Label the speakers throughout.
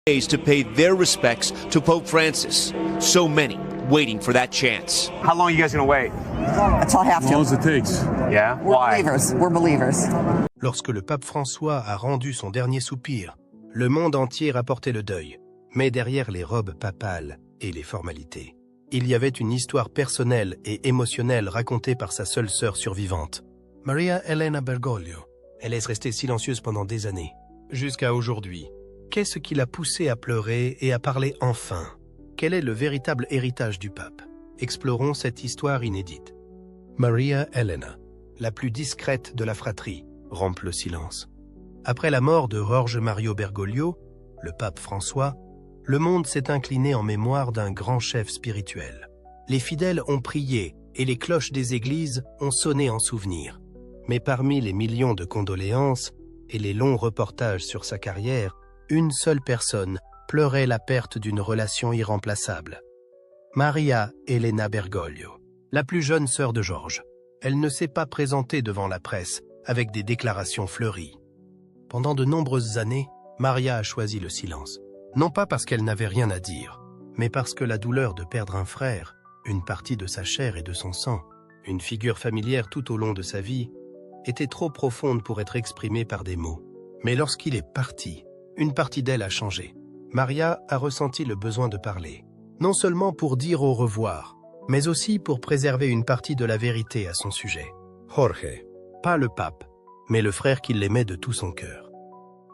Speaker 1: days to pay their respects to Pope Francis. So many waiting for that chance.
Speaker 2: How long are you guys going to wait?
Speaker 3: Until I have
Speaker 4: As long as
Speaker 3: to.
Speaker 4: it takes.
Speaker 2: Yeah?
Speaker 3: We're
Speaker 2: Why?
Speaker 3: believers. We're believers.
Speaker 5: Lorsque le pape François a rendu son dernier soupir, le monde entier rapportait le deuil. Mais derrière les robes papales et les formalités, il y avait une histoire personnelle et émotionnelle racontée par sa seule sœur survivante, Maria Elena Bergoglio. Elle est restée silencieuse pendant des années, jusqu'à aujourd'hui. Qu'est-ce qui l'a poussée à pleurer et à parler enfin? Quel est le véritable héritage du pape? Explorons cette histoire inédite. Maria Elena, la plus discrète de la fratrie, rompt le silence. Après la mort de Jorge Mario Bergoglio, le pape François, le monde s'est incliné en mémoire d'un grand chef spirituel. Les fidèles ont prié et les cloches des églises ont sonné en souvenir. Mais parmi les millions de condoléances et les longs reportages sur sa carrière, une seule personne pleurait la perte d'une relation irremplaçable. Maria Elena Bergoglio, la plus jeune sœur de Georges. Elle ne s'est pas présentée devant la presse avec des déclarations fleuries. Pendant de nombreuses années, Maria a choisi le silence. Non pas parce qu'elle n'avait rien à dire, mais parce que la douleur de perdre un frère, une partie de sa chair et de son sang, une figure familière tout au long de sa vie, était trop profonde pour être exprimée par des mots. Mais lorsqu'il est parti, une partie d'elle a changé. Maria a ressenti le besoin de parler, non seulement pour dire au revoir, mais aussi pour préserver une partie de la vérité à son sujet. Jorge, pas le pape, mais le frère qui l'aimait de tout son cœur.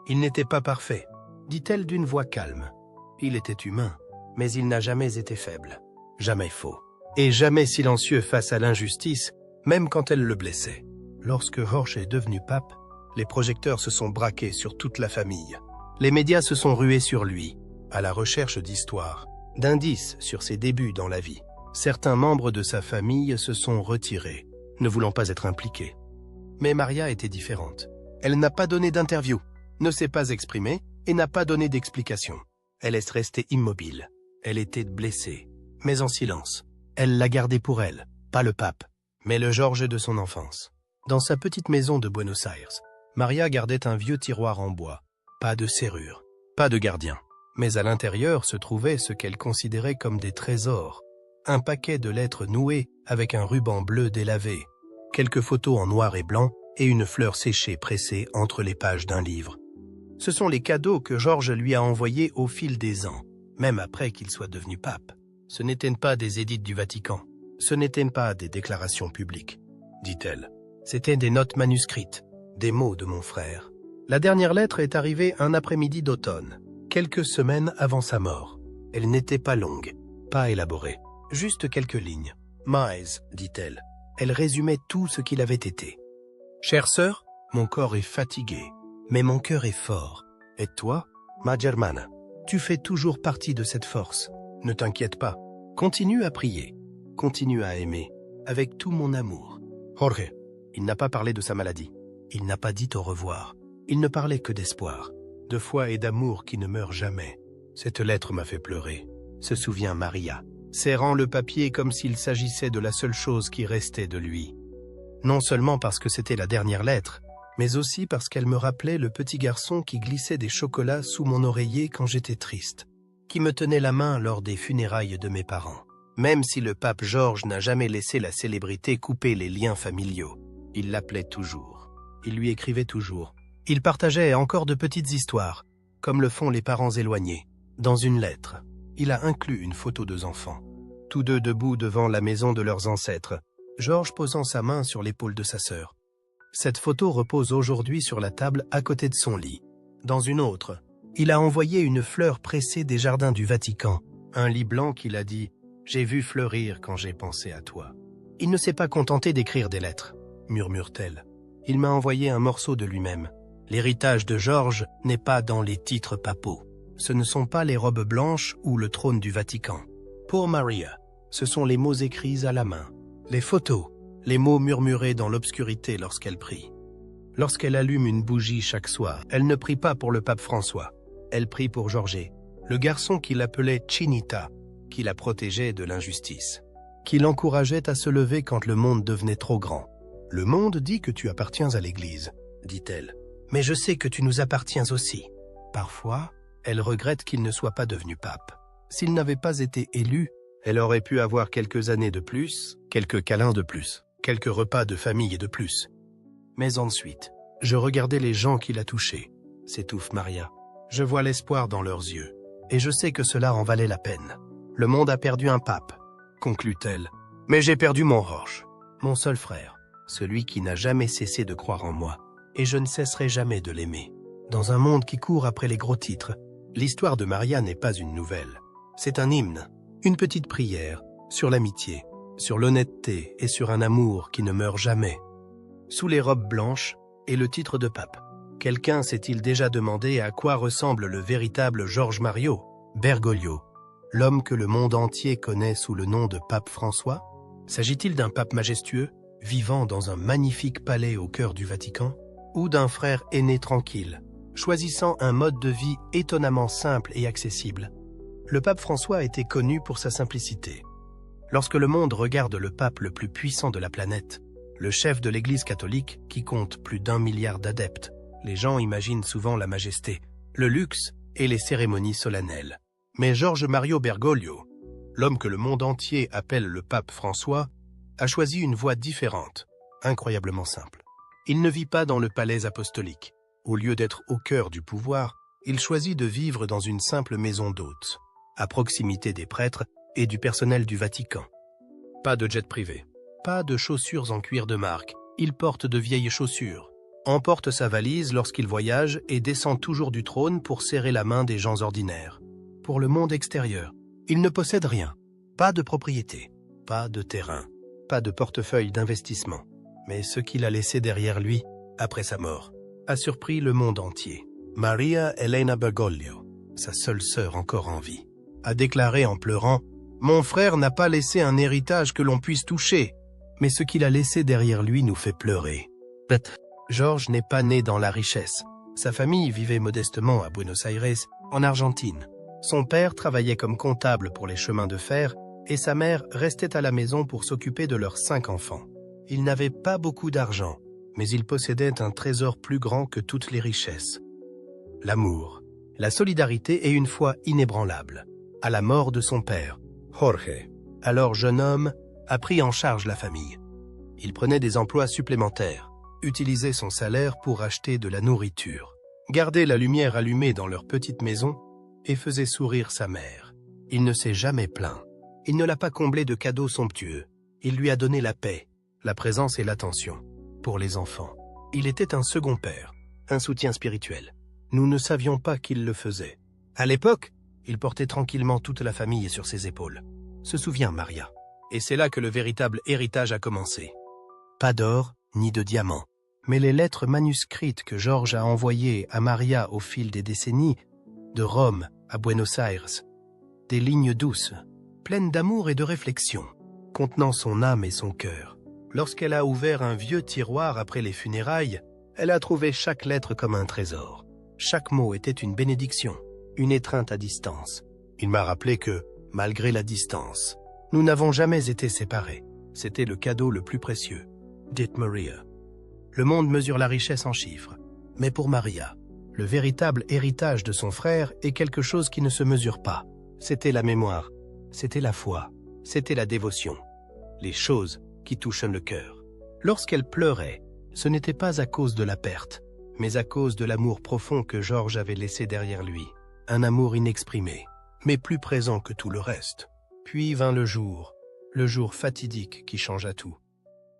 Speaker 5: Il n'était pas parfait, dit-elle d'une voix calme. Il était humain, mais il n'a jamais été faible, jamais faux, et jamais silencieux face à l'injustice, même quand elle le blessait. Lorsque Jorge est devenu pape, les projecteurs se sont braqués sur toute la famille. Les médias se sont rués sur lui, à la recherche d'histoires, d'indices sur ses débuts dans la vie. Certains membres de sa famille se sont retirés, ne voulant pas être impliqués. Mais Maria était différente. Elle n'a pas donné d'interview, ne s'est pas exprimée et n'a pas donné d'explication. Elle est restée immobile. Elle était blessée, mais en silence. Elle l'a gardé pour elle, pas le pape, mais le Georges de son enfance. Dans sa petite maison de Buenos Aires, Maria gardait un vieux tiroir en bois. Pas de serrure, pas de gardien. Mais à l'intérieur se trouvait ce qu'elle considérait comme des trésors. Un paquet de lettres nouées avec un ruban bleu délavé, quelques photos en noir et blanc et une fleur séchée pressée entre les pages d'un livre. Ce sont les cadeaux que Georges lui a envoyés au fil des ans, même après qu'il soit devenu pape. Ce n'étaient pas des édits du Vatican, ce n'étaient pas des déclarations publiques, dit-elle. C'étaient des notes manuscrites, des mots de mon frère. La dernière lettre est arrivée un après-midi d'automne, quelques semaines avant sa mort. Elle n'était pas longue, pas élaborée, juste quelques lignes. « Mais », dit-elle, elle résumait tout ce qu'il avait été. « Chère sœur, mon corps est fatigué, mais mon cœur est fort. Et toi, ma germana, tu fais toujours partie de cette force. Ne t'inquiète pas, continue à prier, continue à aimer, avec tout mon amour. » Jorge, il n'a pas parlé de sa maladie, il n'a pas dit au revoir. Il ne parlait que d'espoir, de foi et d'amour qui ne meurent jamais. Cette lettre m'a fait pleurer, se souvient Maria, serrant le papier comme s'il s'agissait de la seule chose qui restait de lui. Non seulement parce que c'était la dernière lettre, mais aussi parce qu'elle me rappelait le petit garçon qui glissait des chocolats sous mon oreiller quand j'étais triste, qui me tenait la main lors des funérailles de mes parents. Même si le pape Georges n'a jamais laissé la célébrité couper les liens familiaux, il l'appelait toujours, il lui écrivait toujours. Il partageait encore de petites histoires, comme le font les parents éloignés. Dans une lettre, il a inclus une photo de enfants, tous deux debout devant la maison de leurs ancêtres, Georges posant sa main sur l'épaule de sa sœur. Cette photo repose aujourd'hui sur la table à côté de son lit. Dans une autre, il a envoyé une fleur pressée des jardins du Vatican, un lit blanc qu'il a dit « J'ai vu fleurir quand j'ai pensé à toi ». Il ne s'est pas contenté d'écrire des lettres, murmure-t-elle. Il m'a envoyé un morceau de lui-même. L'héritage de Georges n'est pas dans les titres papaux. Ce ne sont pas les robes blanches ou le trône du Vatican. Pour Maria, ce sont les mots écrits à la main, les photos, les mots murmurés dans l'obscurité lorsqu'elle prie. Lorsqu'elle allume une bougie chaque soir, elle ne prie pas pour le pape François. Elle prie pour Jorge, le garçon qu'il appelait Chinita, qui la protégeait de l'injustice, qui l'encourageait à se lever quand le monde devenait trop grand. « Le monde dit que tu appartiens à l'Église », dit-elle. « Mais je sais que tu nous appartiens aussi. » Parfois, Elle regrette qu'il ne soit pas devenu pape. S'il n'avait pas été élu, elle aurait pu avoir quelques années de plus, quelques câlins de plus, quelques repas de famille de plus. Mais ensuite, je regardais les gens qu'il a touchés, s'étouffe Maria. Je vois l'espoir dans leurs yeux, et je sais que cela en valait la peine. Le monde a perdu un pape, conclut-elle. Mais j'ai perdu mon Jorge, mon seul frère, celui qui n'a jamais cessé de croire en moi, et je ne cesserai jamais de l'aimer. Dans un monde qui court après les gros titres, l'histoire de Maria n'est pas une nouvelle. C'est un hymne, une petite prière, sur l'amitié, sur l'honnêteté et sur un amour qui ne meurt jamais. Sous les robes blanches et le titre de pape, quelqu'un s'est-il déjà demandé à quoi ressemble le véritable Jorge Mario Bergoglio, l'homme que le monde entier connaît sous le nom de pape François? S'agit-il d'un pape majestueux, vivant dans un magnifique palais au cœur du Vatican, ou d'un frère aîné tranquille, choisissant un mode de vie étonnamment simple et accessible? Le pape François était connu pour sa simplicité. Lorsque le monde regarde le pape le plus puissant de la planète, le chef de l'Église catholique qui compte plus d'1 milliard d'adeptes, les gens imaginent souvent la majesté, le luxe et les cérémonies solennelles. Mais Jorge Mario Bergoglio, l'homme que le monde entier appelle le pape François, a choisi une voie différente, incroyablement simple. Il ne vit pas dans le palais apostolique. Au lieu d'être au cœur du pouvoir, il choisit de vivre dans une simple maison d'hôtes, à proximité des prêtres et du personnel du Vatican. Pas de jet privé, pas de chaussures en cuir de marque, il porte de vieilles chaussures, emporte sa valise lorsqu'il voyage et descend toujours du trône pour serrer la main des gens ordinaires. Pour le monde extérieur, il ne possède rien, pas de propriété, pas de terrain, pas de portefeuille d'investissement. Mais ce qu'il a laissé derrière lui, après sa mort, a surpris le monde entier. Maria Elena Bergoglio, sa seule sœur encore en vie, a déclaré en pleurant « Mon frère n'a pas laissé un héritage que l'on puisse toucher, mais ce qu'il a laissé derrière lui nous fait pleurer. » Jorge n'est pas né dans la richesse. Sa famille vivait modestement à Buenos Aires, en Argentine. Son père travaillait comme comptable pour les chemins de fer et sa mère restait à la maison pour s'occuper de leurs 5 enfants. Il n'avait pas beaucoup d'argent, mais il possédait un trésor plus grand que toutes les richesses. L'amour, la solidarité et une foi inébranlable. À la mort de son père, Jorge, alors jeune homme, a pris en charge la famille. Il prenait des emplois supplémentaires, utilisait son salaire pour acheter de la nourriture, gardait la lumière allumée dans leur petite maison et faisait sourire sa mère. Il ne s'est jamais plaint. Il ne l'a pas comblé de cadeaux somptueux. Il lui a donné la paix, la présence et l'attention. Pour les enfants, il était un second père, un soutien spirituel. Nous ne savions pas qu'il le faisait. À l'époque, il portait tranquillement toute la famille sur ses épaules. Se souvient Maria. Et c'est là que le véritable héritage a commencé. Pas d'or, ni de diamants, mais les lettres manuscrites que Jorge a envoyées à Maria au fil des décennies, de Rome à Buenos Aires, des lignes douces, pleines d'amour et de réflexion, contenant son âme et son cœur. Lorsqu'elle a ouvert un vieux tiroir après les funérailles, elle a trouvé chaque lettre comme un trésor. Chaque mot était une bénédiction, une étreinte à distance. Il m'a rappelé que, malgré la distance, nous n'avons jamais été séparés. C'était le cadeau le plus précieux, dit Maria. Le monde mesure la richesse en chiffres, mais pour Maria, le véritable héritage de son frère est quelque chose qui ne se mesure pas. C'était la mémoire, c'était la foi, c'était la dévotion, les choses qui touchent le cœur. Lorsqu'elle pleurait, ce n'était pas à cause de la perte, mais à cause de l'amour profond que Jorge avait laissé derrière lui. Un amour inexprimé, mais plus présent que tout le reste. Puis vint le jour fatidique qui changea tout.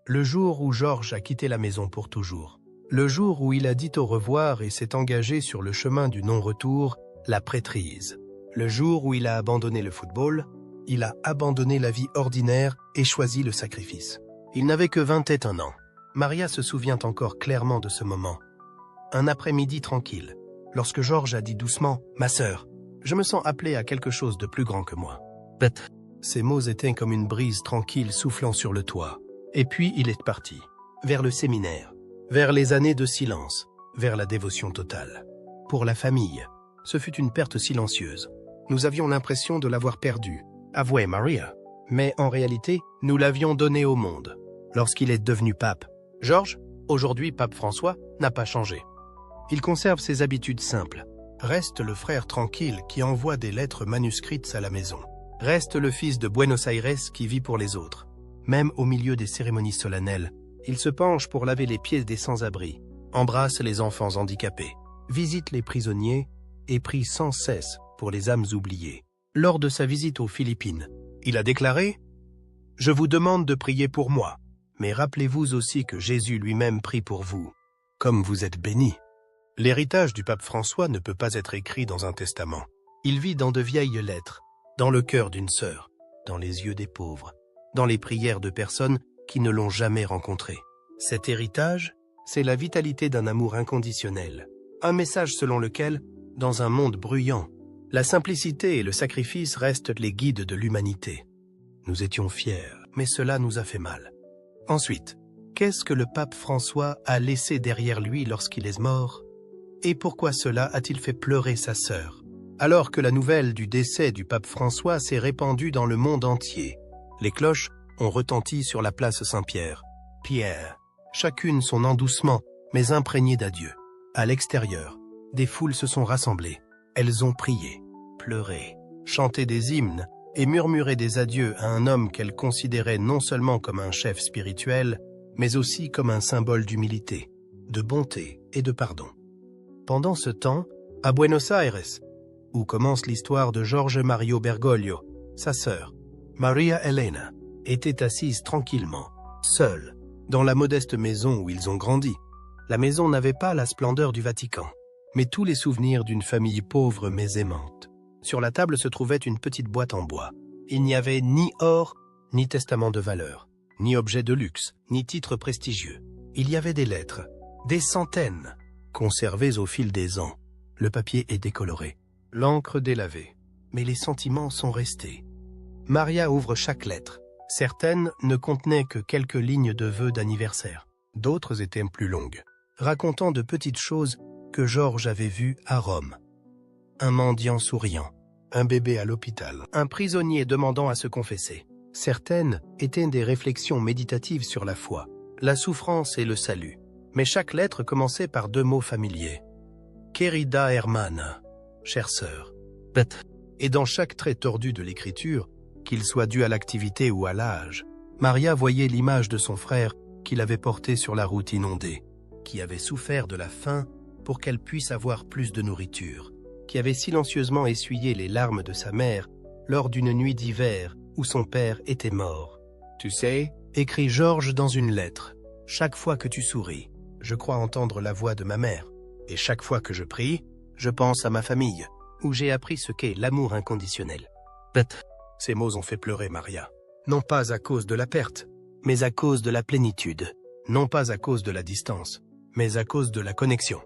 Speaker 5: Le jour où Jorge a quitté la maison pour toujours. Le jour où il a dit au revoir et s'est engagé sur le chemin du non-retour, la prêtrise. Le jour où il a abandonné le football, il a abandonné la vie ordinaire et choisi le sacrifice. Il n'avait que 21 ans. Maria se souvient encore clairement de ce moment. Un après-midi tranquille, lorsque Jorge a dit doucement « Ma sœur, je me sens appelé à quelque chose de plus grand que moi. » Ces mots étaient comme une brise tranquille soufflant sur le toit. Et puis il est parti, vers le séminaire, vers les années de silence, vers la dévotion totale. Pour la famille, ce fut une perte silencieuse. Nous avions l'impression de l'avoir perdu, avouait Maria. Mais en réalité, nous l'avions donné au monde. Lorsqu'il est devenu pape, Jorge, aujourd'hui pape François, n'a pas changé. Il conserve ses habitudes simples, Reste le frère tranquille qui envoie des lettres manuscrites à la maison. Reste le fils de Buenos Aires qui vit pour les autres. Même au milieu des cérémonies solennelles, il se penche pour laver les pieds des sans-abri, embrasse les enfants handicapés, visite les prisonniers et prie sans cesse pour les âmes oubliées. Lors de sa visite aux Philippines, il a déclaré « Je vous demande de prier pour moi, mais rappelez-vous aussi que Jésus lui-même prie pour vous, comme vous êtes bénis. » L'héritage du pape François ne peut pas être écrit dans un testament. Il vit dans de vieilles lettres, dans le cœur d'une sœur, dans les yeux des pauvres, dans les prières de personnes qui ne l'ont jamais rencontré. Cet héritage, c'est la vitalité d'un amour inconditionnel, un message selon lequel, dans un monde bruyant, la simplicité et le sacrifice restent les guides de l'humanité. Nous étions fiers, mais cela nous a fait mal. Ensuite, qu'est-ce que le pape François a laissé derrière lui lorsqu'il est mort? Et pourquoi cela a-t-il fait pleurer sa sœur? Alors que la nouvelle du décès du pape François s'est répandue dans le monde entier, les cloches ont retenti sur la place Saint-Pierre. Pierre, chacune son endoucement, mais imprégnées d'adieu. À l'extérieur, des foules se sont rassemblées. Elles ont prié, pleuré, chanté des hymnes et murmuré des adieux à un homme qu'elles considéraient non seulement comme un chef spirituel, mais aussi comme un symbole d'humilité, de bonté et de pardon. Pendant ce temps, à Buenos Aires, où commence l'histoire de Jorge Mario Bergoglio, sa sœur, Maria Elena, était assise tranquillement, seule, dans la modeste maison où ils ont grandi. La maison n'avait pas la splendeur du Vatican, mais tous les souvenirs d'une famille pauvre mais aimante. Sur la table se trouvait une petite boîte en bois. Il n'y avait ni or, ni testament de valeur, ni objet de luxe, ni titre prestigieux. Il y avait des lettres, des centaines, conservées au fil des ans. Le papier est décoloré, l'encre délavée, mais les sentiments sont restés. Maria ouvre chaque lettre. Certaines ne contenaient que quelques lignes de vœux d'anniversaire. D'autres étaient plus longues, racontant de petites choses que Georges avait vues à Rome. Un mendiant souriant, un bébé à l'hôpital, un prisonnier demandant à se confesser. Certaines étaient des réflexions méditatives sur la foi, la souffrance et le salut. Mais chaque lettre commençait par deux mots familiers. Querida hermana, chère sœur. Et dans chaque trait tordu de l'écriture, qu'il soit dû à l'activité ou à l'âge, Maria voyait l'image de son frère qu'il avait porté sur la route inondée, qui avait souffert de la faim pour qu'elle puisse avoir plus de nourriture, qui avait silencieusement essuyé les larmes de sa mère lors d'une nuit d'hiver où son père était mort. Tu sais, écrit Georges dans une lettre, chaque fois que tu souris, je crois entendre la voix de ma mère, et chaque fois que je prie, je pense à ma famille, où j'ai appris ce qu'est l'amour inconditionnel. Ces mots ont fait pleurer Maria, non pas à cause de la perte, mais à cause de la plénitude, non pas à cause de la distance, mais à cause de la connexion.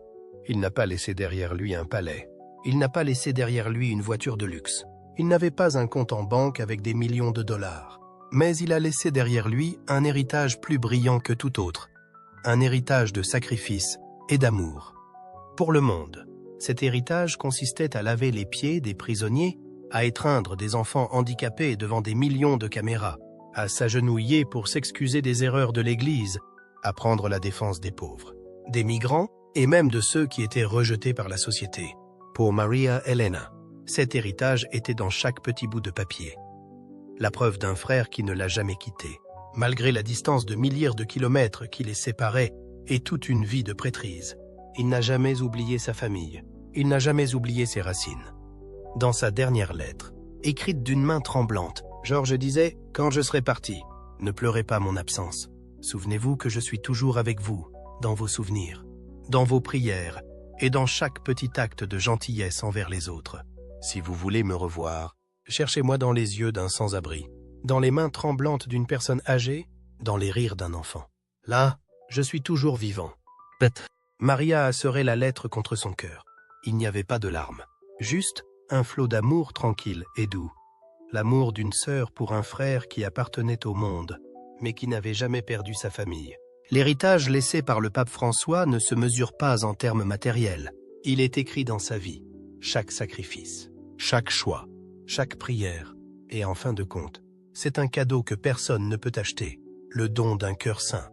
Speaker 5: Il n'a pas laissé derrière lui un palais, il n'a pas laissé derrière lui une voiture de luxe, il n'avait pas un compte en banque avec des millions de dollars, mais il a laissé derrière lui un héritage plus brillant que tout autre, un héritage de sacrifice et d'amour. Pour le monde, cet héritage consistait à laver les pieds des prisonniers, à étreindre des enfants handicapés devant des millions de caméras, à s'agenouiller pour s'excuser des erreurs de l'Église, à prendre la défense des pauvres, des migrants et même de ceux qui étaient rejetés par la société. Pour Maria Elena, cet héritage était dans chaque petit bout de papier. La preuve d'un frère qui ne l'a jamais quitté, malgré la distance de milliers de kilomètres qui les séparait et toute une vie de prêtrise. Il n'a jamais oublié sa famille, il n'a jamais oublié ses racines. Dans sa dernière lettre, écrite d'une main tremblante, Georges disait « Quand je serai parti, ne pleurez pas mon absence. Souvenez-vous que je suis toujours avec vous, dans vos souvenirs, dans vos prières et dans chaque petit acte de gentillesse envers les autres. Si vous voulez me revoir, cherchez-moi dans les yeux d'un sans-abri, dans les mains tremblantes d'une personne âgée, dans les rires d'un enfant. Là, je suis toujours vivant. » Maria a serré la lettre contre son cœur. Il n'y avait pas de larmes, juste un flot d'amour tranquille et doux. L'amour d'une sœur pour un frère qui appartenait au monde, mais qui n'avait jamais perdu sa famille. L'héritage laissé par le pape François ne se mesure pas en termes matériels. Il est écrit dans sa vie, chaque sacrifice, chaque choix, chaque prière. Et en fin de compte, c'est un cadeau que personne ne peut acheter, le don d'un cœur saint.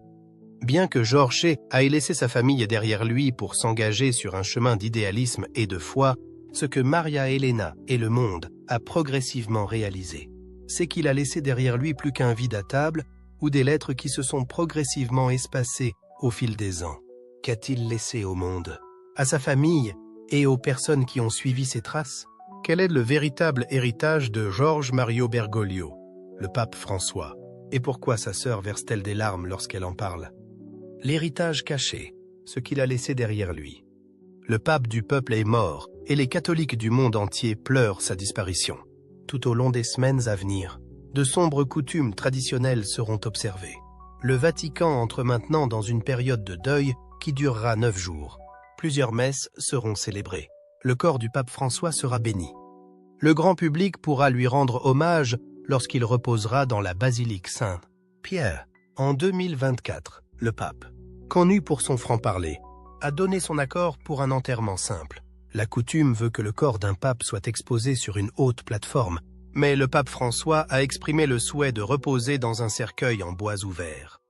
Speaker 5: Bien que Georges ait laissé sa famille derrière lui pour s'engager sur un chemin d'idéalisme et de foi, ce que Maria Elena et le monde a progressivement réalisé, c'est qu'il a laissé derrière lui plus qu'un vide à table ou des lettres qui se sont progressivement espacées au fil des ans. Qu'a-t-il laissé au monde, à sa famille et aux personnes qui ont suivi ses traces? Quel est le véritable héritage de Jorge Mario Bergoglio, le pape François, et pourquoi sa sœur verse-t-elle des larmes lorsqu'elle en parle? L'héritage caché, ce qu'il a laissé derrière lui. Le pape du peuple est mort et les catholiques du monde entier pleurent sa disparition. Tout au long des semaines à venir, de sombres coutumes traditionnelles seront observées. Le Vatican entre maintenant dans une période de deuil qui durera 9 jours. Plusieurs messes seront célébrées. Le corps du pape François sera béni. Le grand public pourra lui rendre hommage lorsqu'il reposera dans la basilique Saint-Pierre. En 2024, le pape, connu pour son franc-parler, a donné son accord pour un enterrement simple. La coutume veut que le corps d'un pape soit exposé sur une haute plateforme, mais le pape François a exprimé le souhait de reposer dans un cercueil en bois ouvert.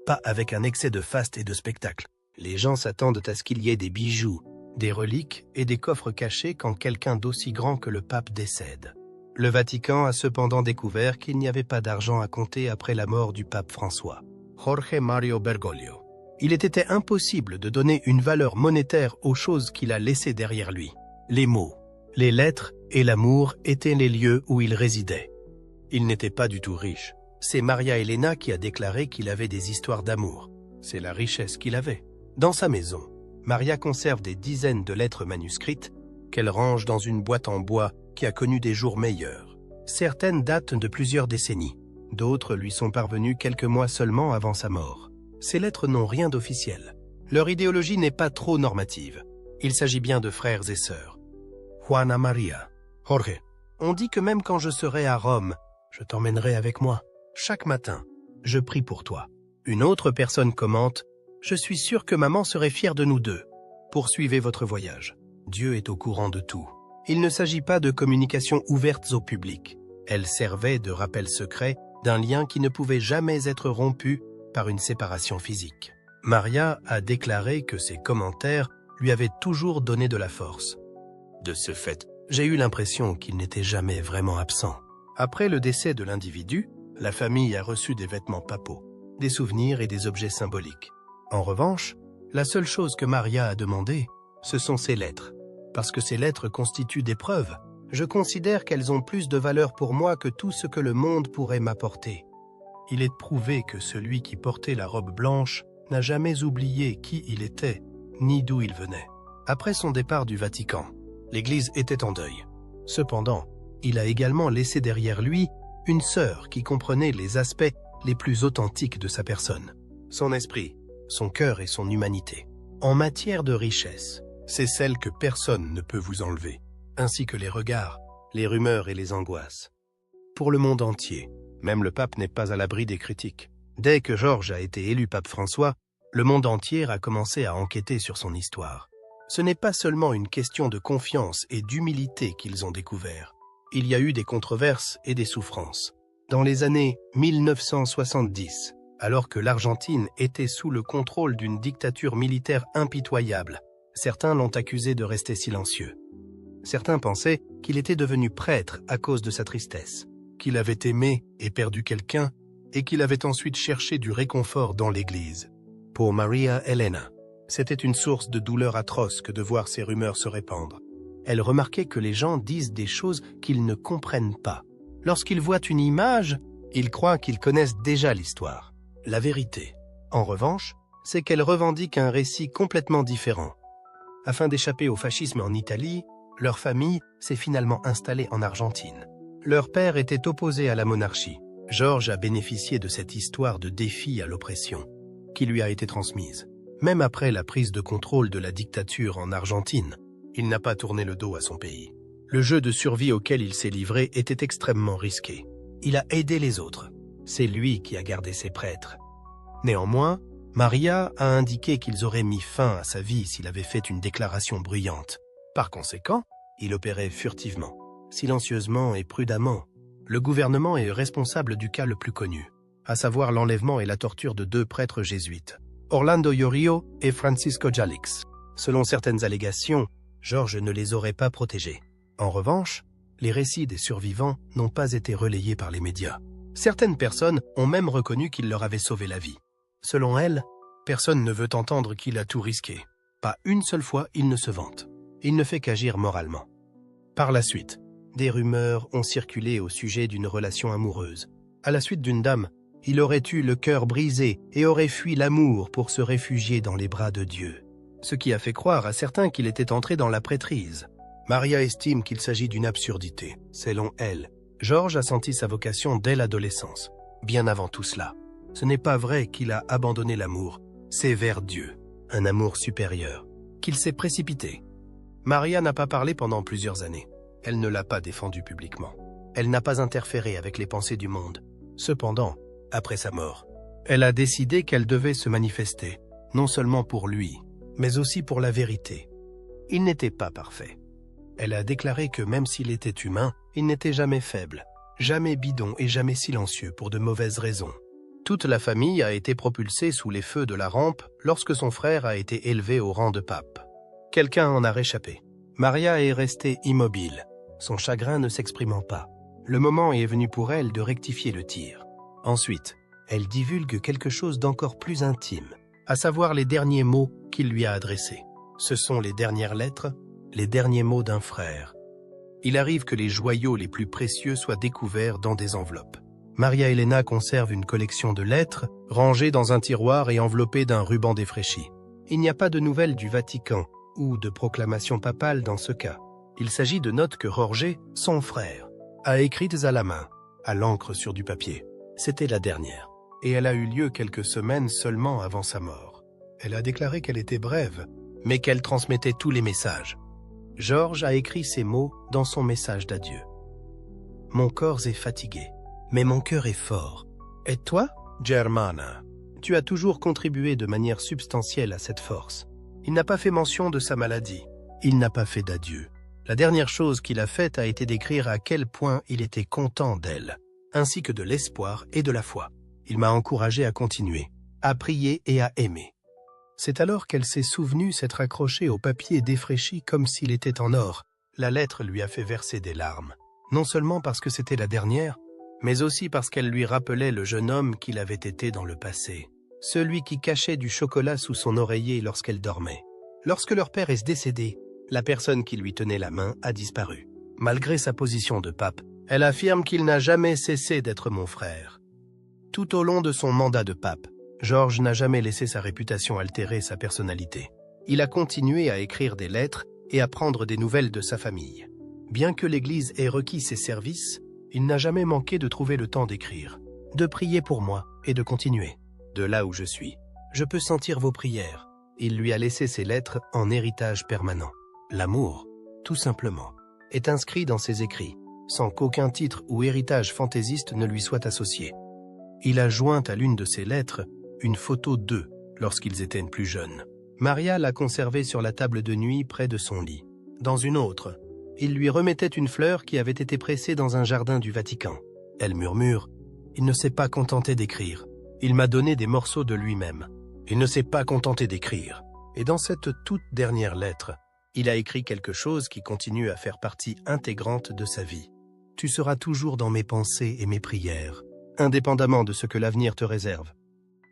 Speaker 5: Pas avec un excès de faste et de spectacle. Les gens s'attendent à ce qu'il y ait des bijoux, des reliques et des coffres cachés quand quelqu'un d'aussi grand que le pape décède. Le Vatican a cependant découvert qu'il n'y avait pas d'argent à compter après la mort du pape François, Jorge Mario Bergoglio. Il était impossible de donner une valeur monétaire aux choses qu'il a laissées derrière lui. Les mots, les lettres et l'amour étaient les lieux où il résidait. Il n'était pas du tout riche. C'est Maria Elena qui a déclaré qu'il avait des histoires d'amour. C'est la richesse qu'il avait. Dans sa maison, Maria conserve des dizaines de lettres manuscrites qu'elle range dans une boîte en bois qui a connu des jours meilleurs. Certaines datent de plusieurs décennies. D'autres lui sont parvenues quelques mois seulement avant sa mort. Ces lettres n'ont rien d'officiel. Leur idéologie n'est pas trop normative. Il s'agit bien de frères et sœurs. Juana Maria. Jorge, on dit que même quand je serai à Rome, je t'emmènerai avec moi. Chaque matin, je prie pour toi. Une autre personne commente « Je suis sûr que maman serait fière de nous deux. Poursuivez votre voyage. Dieu est au courant de tout. » Il ne s'agit pas de communications ouvertes au public. Elles servaient de rappel secret d'un lien qui ne pouvait jamais être rompu par une séparation physique. Maria a déclaré que ses commentaires lui avaient toujours donné de la force. De ce fait, j'ai eu l'impression qu'il n'était jamais vraiment absent. Après le décès de l'individu, la famille a reçu des vêtements papaux, des souvenirs et des objets symboliques. En revanche, la seule chose que Maria a demandé, ce sont ses lettres. Parce que ces lettres constituent des preuves, je considère qu'elles ont plus de valeur pour moi que tout ce que le monde pourrait m'apporter. Il est prouvé que celui qui portait la robe blanche n'a jamais oublié qui il était, ni d'où il venait. Après son départ du Vatican, l'Église était en deuil. Cependant, il a également laissé derrière lui une sœur qui comprenait les aspects les plus authentiques de sa personne. Son esprit, son cœur et son humanité. En matière de richesse, c'est celle que personne ne peut vous enlever, ainsi que les regards, les rumeurs et les angoisses. Pour le monde entier, même le pape n'est pas à l'abri des critiques. Dès que Georges a été élu pape François, le monde entier a commencé à enquêter sur son histoire. Ce n'est pas seulement une question de confiance et d'humilité qu'ils ont découvert. Il y a eu des controverses et des souffrances. Dans les années 1970, alors que l'Argentine était sous le contrôle d'une dictature militaire impitoyable, certains l'ont accusé de rester silencieux. Certains pensaient qu'il était devenu prêtre à cause de sa tristesse, qu'il avait aimé et perdu quelqu'un et qu'il avait ensuite cherché du réconfort dans l'Église. Pour Maria Elena, c'était une source de douleur atroce que de voir ces rumeurs se répandre. Elle remarquait que les gens disent des choses qu'ils ne comprennent pas. Lorsqu'ils voient une image, ils croient qu'ils connaissent déjà l'histoire. La vérité, en revanche, c'est qu'elle revendique un récit complètement différent. Afin d'échapper au fascisme en Italie, leur famille s'est finalement installée en Argentine. Leur père était opposé à la monarchie. Georges a bénéficié de cette histoire de défi à l'oppression, qui lui a été transmise. Même après la prise de contrôle de la dictature en Argentine, il n'a pas tourné le dos à son pays. Le jeu de survie auquel il s'est livré était extrêmement risqué. Il a aidé les autres. C'est lui qui a gardé ses prêtres. Néanmoins, Maria a indiqué qu'ils auraient mis fin à sa vie s'il avait fait une déclaration bruyante. Par conséquent, il opérait furtivement, silencieusement et prudemment. Le gouvernement est responsable du cas le plus connu, à savoir l'enlèvement et la torture de 2 prêtres jésuites. Orlando Yorio et Francisco Jalix. Selon certaines allégations, George ne les aurait pas protégés. En revanche, les récits des survivants n'ont pas été relayés par les médias. Certaines personnes ont même reconnu qu'il leur avait sauvé la vie. Selon elles, personne ne veut entendre qu'il a tout risqué. Pas une seule fois il ne se vante. Il ne fait qu'agir moralement. Par la suite, des rumeurs ont circulé au sujet d'une relation amoureuse. À la suite d'une dame, il aurait eu le cœur brisé et aurait fui l'amour pour se réfugier dans les bras de Dieu. Ce qui a fait croire à certains qu'il était entré dans la prêtrise. Maria estime qu'il s'agit d'une absurdité. Selon elle, George a senti sa vocation dès l'adolescence. Bien avant tout cela, ce n'est pas vrai qu'il a abandonné l'amour, c'est vers Dieu, un amour supérieur, qu'il s'est précipité. Maria n'a pas parlé pendant plusieurs années. Elle ne l'a pas défendu publiquement. Elle n'a pas interféré avec les pensées du monde. Cependant, après sa mort, elle a décidé qu'elle devait se manifester, non seulement pour lui, mais aussi pour la vérité. Il n'était pas parfait. Elle a déclaré que même s'il était humain, il n'était jamais faible, jamais bidon et jamais silencieux pour de mauvaises raisons. Toute la famille a été propulsée sous les feux de la rampe lorsque son frère a été élevé au rang de pape. Quelqu'un en a réchappé. Maria est restée immobile, son chagrin ne s'exprimant pas. Le moment est venu pour elle de rectifier le tir. Ensuite, elle divulgue quelque chose d'encore plus intime, à savoir les derniers mots qu'il lui a adressés. Ce sont les dernières lettres, les derniers mots d'un frère. Il arrive que les joyaux les plus précieux soient découverts dans des enveloppes. Maria Elena conserve une collection de lettres, rangées dans un tiroir et enveloppées d'un ruban défraîchi. Il n'y a pas de nouvelles du Vatican ou de proclamation papale dans ce cas. Il s'agit de notes que Jorge, son frère, a écrites à la main, à l'encre sur du papier. C'était la dernière, et elle a eu lieu quelques semaines seulement avant sa mort. Elle a déclaré qu'elle était brève, mais qu'elle transmettait tous les messages. George a écrit ces mots dans son message d'adieu. « Mon corps est fatigué, mais mon cœur est fort. Et toi, Germana, tu as toujours contribué de manière substantielle à cette force. » Il n'a pas fait mention de sa maladie. Il n'a pas fait d'adieu. La dernière chose qu'il a faite a été d'écrire à quel point il était content d'elle, ainsi que de l'espoir et de la foi. Il m'a encouragé à continuer, à prier et à aimer. C'est alors qu'elle s'est souvenue s'être accrochée au papier défraîchi comme s'il était en or. La lettre lui a fait verser des larmes, non seulement parce que c'était la dernière, mais aussi parce qu'elle lui rappelait le jeune homme qu'il avait été dans le passé, celui qui cachait du chocolat sous son oreiller lorsqu'elle dormait. Lorsque leur père est décédé, la personne qui lui tenait la main a disparu. Malgré sa position de pape, elle affirme qu'il n'a jamais cessé d'être mon frère. Tout au long de son mandat de pape, George n'a jamais laissé sa réputation altérer sa personnalité. Il a continué à écrire des lettres et à prendre des nouvelles de sa famille. Bien que l'Église ait requis ses services, il n'a jamais manqué de trouver le temps d'écrire, de prier pour moi et de continuer. De là où je suis, je peux sentir vos prières. Il lui a laissé ses lettres en héritage permanent. L'amour, tout simplement, est inscrit dans ses écrits, sans qu'aucun titre ou héritage fantaisiste ne lui soit associé. Il a joint à l'une de ses lettres une photo d'eux lorsqu'ils étaient plus jeunes. Maria l'a conservée sur la table de nuit près de son lit. Dans une autre, il lui remettait une fleur qui avait été pressée dans un jardin du Vatican. Elle murmure « Il ne s'est pas contenté d'écrire. Il m'a donné des morceaux de lui-même. Il ne s'est pas contenté d'écrire. » Et dans cette toute dernière lettre, il a écrit quelque chose qui continue à faire partie intégrante de sa vie. « Tu seras toujours dans mes pensées et mes prières, indépendamment de ce que l'avenir te réserve. »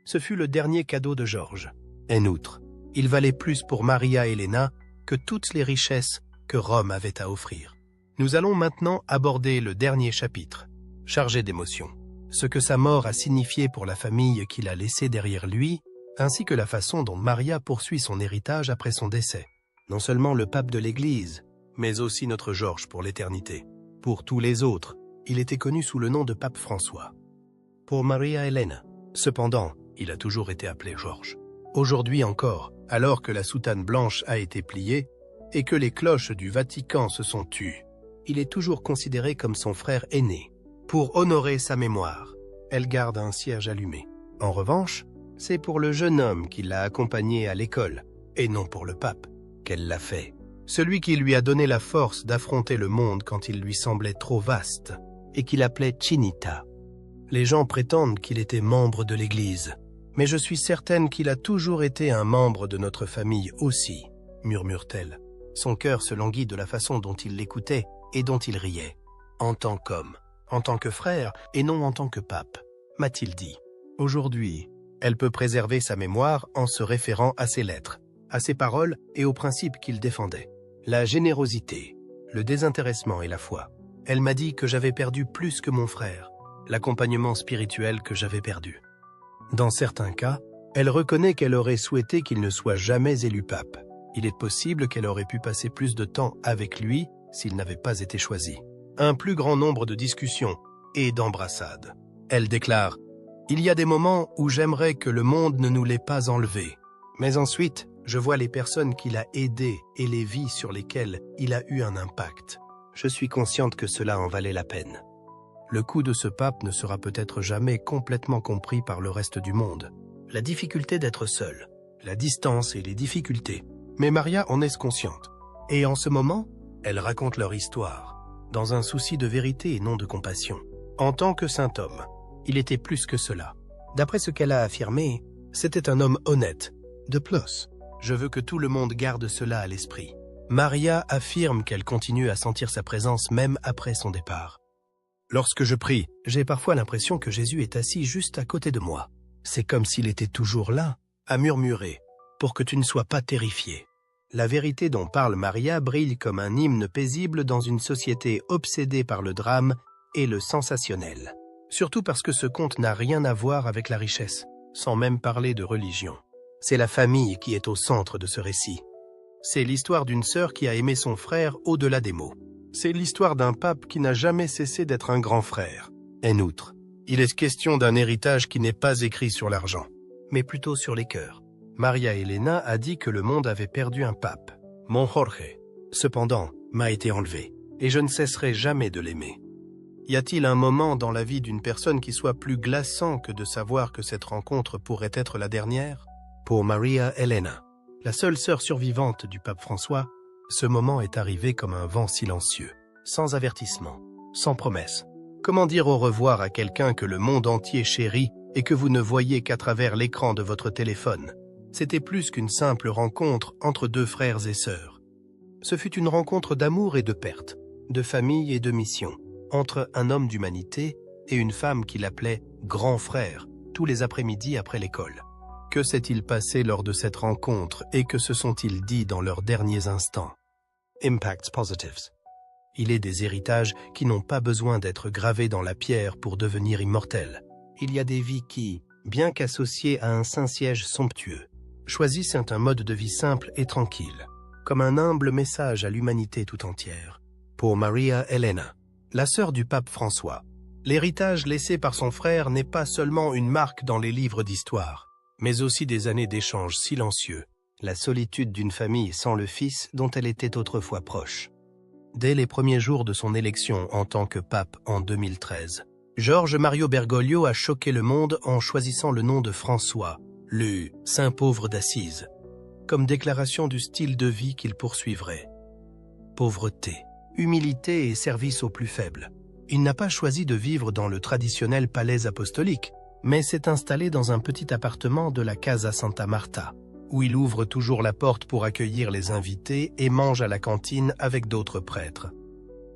Speaker 5: Ce fut le dernier cadeau de George. En outre, il valait plus pour Maria Elena que toutes les richesses que Rome avait à offrir. Nous allons maintenant aborder le dernier chapitre, chargé d'émotions. Ce que sa mort a signifié pour la famille qu'il a laissée derrière lui, ainsi que la façon dont Maria poursuit son héritage après son décès. Non seulement le pape de l'Église, mais aussi notre Georges pour l'éternité. Pour tous les autres, il était connu sous le nom de pape François. Pour Maria Elena, cependant, il a toujours été appelé Georges. Aujourd'hui encore, alors que la soutane blanche a été pliée et que les cloches du Vatican se sont tues, il est toujours considéré comme son frère aîné. Pour honorer sa mémoire, elle garde un cierge allumé. En revanche, c'est pour le jeune homme qui l'a accompagné à l'école, et non pour le pape, qu'elle l'a fait. Celui qui lui a donné la force d'affronter le monde quand il lui semblait trop vaste, et qu'il appelait Chinita. Les gens prétendent qu'il était membre de l'Église, Mais je suis certaine qu'il a toujours été un membre de notre famille aussi, murmure-t-elle. Son cœur se languit de la façon dont il l'écoutait et dont il riait. En tant qu'homme, en tant que frère et non en tant que pape, m'a-t-il dit. Aujourd'hui, elle peut préserver sa mémoire en se référant à ses lettres, à ses paroles et aux principes qu'il défendait. La générosité, le désintéressement et la foi. Elle m'a dit que j'avais perdu plus que mon frère, l'accompagnement spirituel que j'avais perdu. Dans certains cas, elle reconnaît qu'elle aurait souhaité qu'il ne soit jamais élu pape. Il est possible qu'elle aurait pu passer plus de temps avec lui s'il n'avait pas été choisi. Un plus grand nombre de discussions et d'embrassades. Elle déclare « Il y a des moments où j'aimerais que le monde ne nous l'ait pas enlevé. Mais ensuite, je vois les personnes qu'il a aidées et les vies sur lesquelles il a eu un impact. Je suis consciente que cela en valait la peine. » Le coup de ce pape ne sera peut-être jamais complètement compris par le reste du monde. La difficulté d'être seule, la distance et les difficultés. Mais Maria en est consciente. Et en ce moment, elle raconte leur histoire, dans un souci de vérité et non de compassion. En tant que saint homme, il était plus que cela. D'après ce qu'elle a affirmé, c'était un homme honnête. De plus, je veux que tout le monde garde cela à l'esprit. Maria affirme qu'elle continue à sentir sa présence même après son départ. Lorsque je prie, j'ai parfois l'impression que Jésus est assis juste à côté de moi. C'est comme s'il était toujours là, à murmurer, pour que tu ne sois pas terrifié. La vérité dont parle Maria brille comme un hymne paisible dans une société obsédée par le drame et le sensationnel. Surtout parce que ce conte n'a rien à voir avec la richesse, sans même parler de religion. C'est la famille qui est au centre de ce récit. C'est l'histoire d'une sœur qui a aimé son frère au-delà des mots. C'est l'histoire d'un pape qui n'a jamais cessé d'être un grand frère. En outre, il est question d'un héritage qui n'est pas écrit sur l'argent, mais plutôt sur les cœurs. Maria Elena a dit que le monde avait perdu un pape, mon Jorge. Cependant, m'a été enlevé, et je ne cesserai jamais de l'aimer. Y a-t-il un moment dans la vie d'une personne qui soit plus glaçant que de savoir que cette rencontre pourrait être la dernière? Pour Maria Elena, la seule sœur survivante du pape François, ce moment est arrivé comme un vent silencieux, sans avertissement, sans promesse. Comment dire au revoir à quelqu'un que le monde entier chérit et que vous ne voyez qu'à travers l'écran de votre téléphone? C'était plus qu'une simple rencontre entre deux frères et sœurs. Ce fut une rencontre d'amour et de perte, de famille et de mission, entre un homme d'humanité et une femme qu'il appelait « grand frère » tous les après-midi après l'école. Que s'est-il passé lors de cette rencontre et que se sont-ils dit dans leurs derniers instants? Impacts Positives. Il est des héritages qui n'ont pas besoin d'être gravés dans la pierre pour devenir immortels. Il y a des vies qui, bien qu'associées à un Saint-Siège somptueux, choisissent un mode de vie simple et tranquille, comme un humble message à l'humanité tout entière. Pour Maria Elena, la sœur du pape François, l'héritage laissé par son frère n'est pas seulement une marque dans les livres d'histoire, mais aussi des années d'échanges silencieux, la solitude d'une famille sans le fils dont elle était autrefois proche. Dès les premiers jours de son élection en tant que pape en 2013, George Mario Bergoglio a choqué le monde en choisissant le nom de François, le « Saint pauvre d'Assise », comme déclaration du style de vie qu'il poursuivrait. Pauvreté, humilité et service aux plus faibles. Il n'a pas choisi de vivre dans le traditionnel palais apostolique, mais s'est installé dans un petit appartement de la Casa Santa Marta, où il ouvre toujours la porte pour accueillir les invités et mange à la cantine avec d'autres prêtres.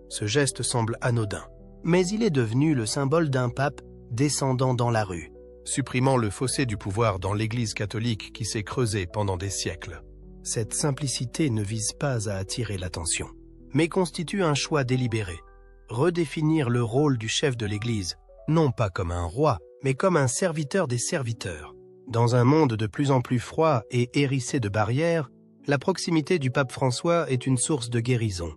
Speaker 5: Ce geste semble anodin, mais il est devenu le symbole d'un pape descendant dans la rue, supprimant le fossé du pouvoir dans l'Église catholique qui s'est creusé pendant des siècles. Cette simplicité ne vise pas à attirer l'attention, mais constitue un choix délibéré. Redéfinir le rôle du chef de l'Église, non pas comme un roi, mais comme un serviteur des serviteurs. Dans un monde de plus en plus froid et hérissé de barrières, la proximité du pape François est une source de guérison.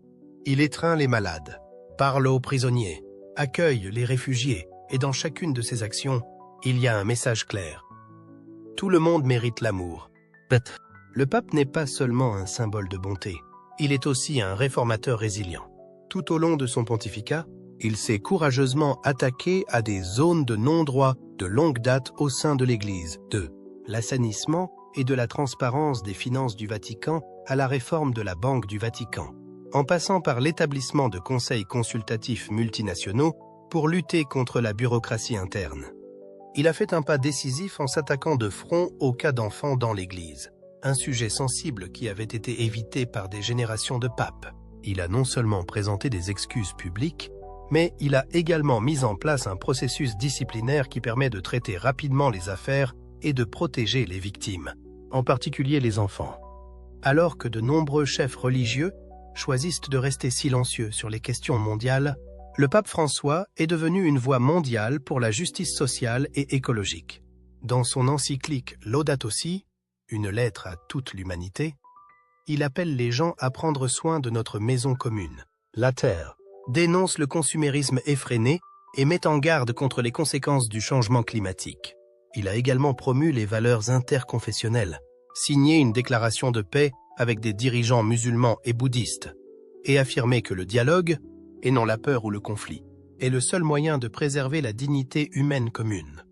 Speaker 5: Il étreint les malades, parle aux prisonniers, accueille les réfugiés, et dans chacune de ses actions, il y a un message clair. Tout le monde mérite l'amour. Le pape n'est pas seulement un symbole de bonté, il est aussi un réformateur résilient. Tout au long de son pontificat, il s'est courageusement attaqué à des zones de non-droit de longue date au sein de l'Église, de l'assainissement et de la transparence des finances du Vatican à la réforme de la Banque du Vatican, en passant par l'établissement de conseils consultatifs multinationaux pour lutter contre la bureaucratie interne. Il a fait un pas décisif en s'attaquant de front au cas d'enfants dans l'Église, un sujet sensible qui avait été évité par des générations de papes. Il a non seulement présenté des excuses publiques, mais il a également mis en place un processus disciplinaire qui permet de traiter rapidement les affaires et de protéger les victimes, en particulier les enfants. Alors que de nombreux chefs religieux choisissent de rester silencieux sur les questions mondiales, le pape François est devenu une voix mondiale pour la justice sociale et écologique. Dans son encyclique Laudato Si, une lettre à toute l'humanité, il appelle les gens à prendre soin de notre maison commune, la Terre, dénonce le consumérisme effréné et met en garde contre les conséquences du changement climatique. Il a également promu les valeurs interconfessionnelles, signé une déclaration de paix avec des dirigeants musulmans et bouddhistes, et affirmé que le dialogue, et non la peur ou le conflit, est le seul moyen de préserver la dignité humaine commune.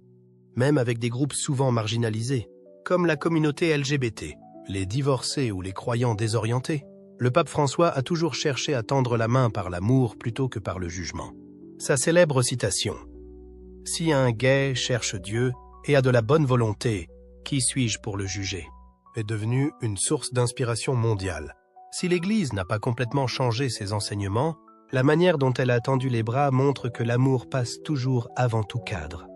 Speaker 5: Même avec des groupes souvent marginalisés, comme la communauté LGBT, les divorcés ou les croyants désorientés, le pape François a toujours cherché à tendre la main par l'amour plutôt que par le jugement. Sa célèbre citation « Si un gay cherche Dieu et a de la bonne volonté, qui suis-je pour le juger ?» est devenue une source d'inspiration mondiale. Si l'Église n'a pas complètement changé ses enseignements, la manière dont elle a tendu les bras montre que l'amour passe toujours avant tout cadre.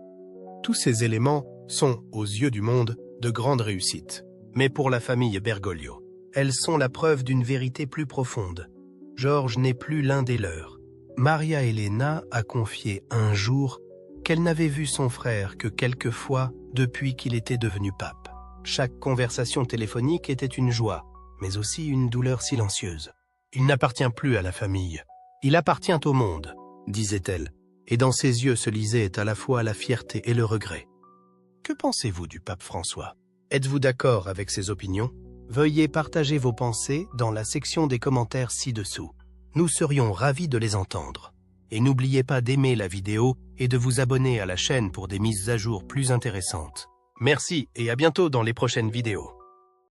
Speaker 5: Tous ces éléments sont, aux yeux du monde, de grandes réussites. Mais pour la famille Bergoglio, elles sont la preuve d'une vérité plus profonde. Georges n'est plus l'un des leurs. Maria Elena a confié un jour qu'elle n'avait vu son frère que quelques fois depuis qu'il était devenu pape. Chaque conversation téléphonique était une joie, mais aussi une douleur silencieuse. Il n'appartient plus à la famille. Il appartient au monde, disait-elle, et dans ses yeux se lisait à la fois la fierté et le regret. Que pensez-vous du pape François? Êtes-vous d'accord avec ses opinions? Veuillez partager vos pensées dans la section des commentaires ci-dessous. Nous serions ravis de les entendre. Et n'oubliez pas d'aimer la vidéo et de vous abonner à la chaîne pour des mises à jour plus intéressantes. Merci et à bientôt dans les prochaines vidéos.